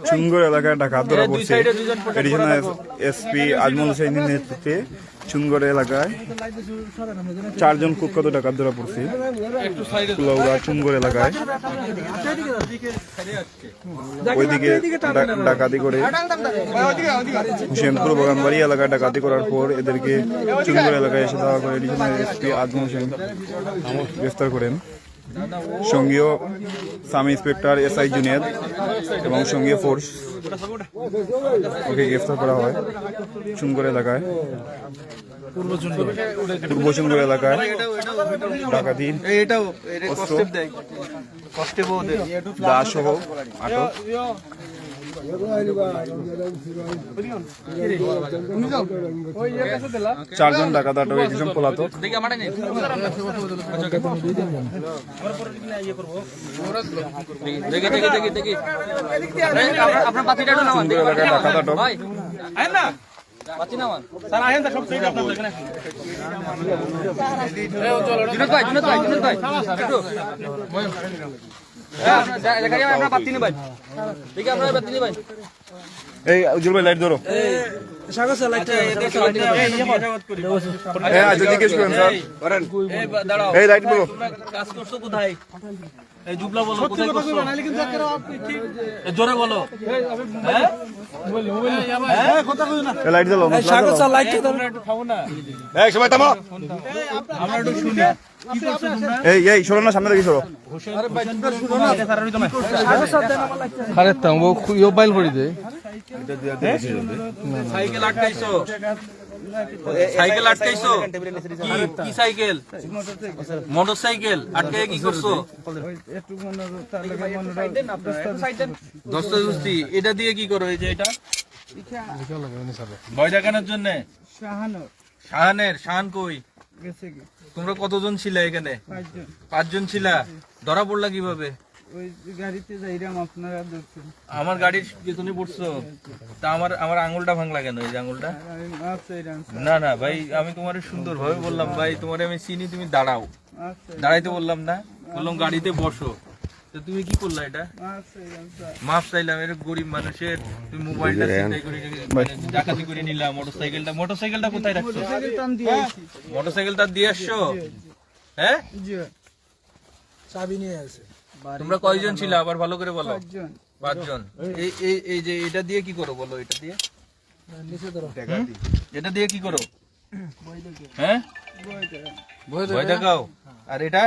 চুনগড় এলাকায় ডাকাত ধরা পড়ছে। এডিশনাল এসপি আজমল হোসেনের নেতৃত্বে চুনগড় এলাকায় 4 জন কুখ্যাত ডাকাত ধরা পড়ছে। কুলাউড়া চুনগড় এলাকায় ওইদিকে ডাকাতি করে হোসেনপুর বাগানবাড়ি এলাকায় ডাকাতি করার পর এদেরকে চুনগড় এলাকায় এসে দেওয়া করে এডিশনাল এসপি আজমল হোসেন গ্রেফতার করেন। সঙ্গীয় সাব ইন্সপেক্টর এসআই জুনেদ এবং সঙ্গীয় ফোর্স ওকে গ্রেফতার করা হয় চুনগড় এলাকায়। পূর্ব চুনগড় এলাকায় ডাকাতি দা সহ আটক। 4 জন ডাকাত আটক, 1 জন পলাতক। এলাকায় ডাকাত আটক। এই উজ্জ্বল ভাই লাইট ধরো। জিজ্ঞেস করেন স্যার, এই লাইট বলো। কাজ করছো কোথায়? এই জুবলা বলো কোথায় করছো? জোরে বলো। লাইট জ্বালো। এই সবাই থামো, আমরা একটু শুনি। কি করছো তোমরা? এই সরো না, সামনে দেখি সরো। আরে তাও ইও বাইল করে দে। সাইকেল আটকাইছো? সাইকেল আটকাইছো? কি সাইকেল? মোটরসাইকেল আটকায় কি করছো? দস্তদস্তি এটা দিয়ে কি করো? এই যে এটা ভয় দেখানোর জন্য। শাহান কই? তোমরা কতজন ছিলে এখানে? 5 জন ছিলা। ধরা পড়লা কিভাবে? আমার গাড়ির পেছনে পড়ছো। তা আমার আঙুলটা ভাঙলা কেন? এই যে আঙুলটা। না না ভাই, আমি তোমার সুন্দর ভাবে বললাম ভাই তোমার আমি চিনি, তুমি দাঁড়াও। দাঁড়াইতে বললাম না, বললাম গাড়িতে বসো। তো তুমি কি করলা? এটা মাফ চাইলাম। এর গরিব মানুষের তুমি মোবাইলটা ডাকাতি করে নিলাম। মোটরসাইকেলটা কোথায় রাখছো? মোটরসাইকেলটা দিয়ে আসছো? হ্যাঁ, চাবি নিয়ে আছে। তোমরা কয়জন ছিল আবার ভালো করে বলো? 5 জন। এই যে এটা দিয়ে কি করো বলো? এটা দিয়ে এটা দিয়ে কি করো? হ্যাঁ, ভয় দেখাও। আর এটা